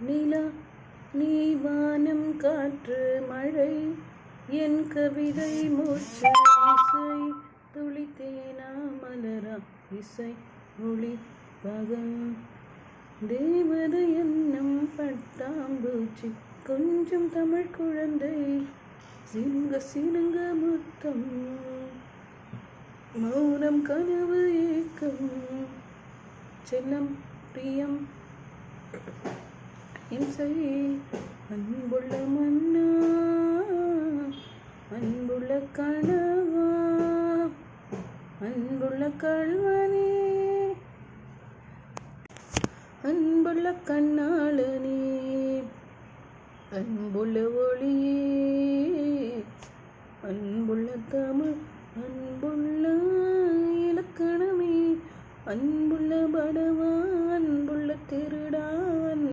நிலா நீ வானம் காற்று மழை என் கவிதை மூச்சு இசை துளித்தேனா மலரா இசை ஒளி பகல் தேவதை என்னும் பட்டாம்பூச்சி கொஞ்சம் தமிழ் குழந்தை சினுங்க சினுங்க முத்தம் மௌனம் கனவு ஏக்கம் செல்லம் பிரியம் இம்சை அன்புள்ள மன்னா அன்புள்ள கணவா அன்புள்ள கல்வனே அன்புள்ள கண்ணாளனே அன்புள்ள ஒளியே அன்புள்ள தமிழ் அன்புள்ள இலக்கணமே அன்புள்ள படவா அன்புள்ள திருடா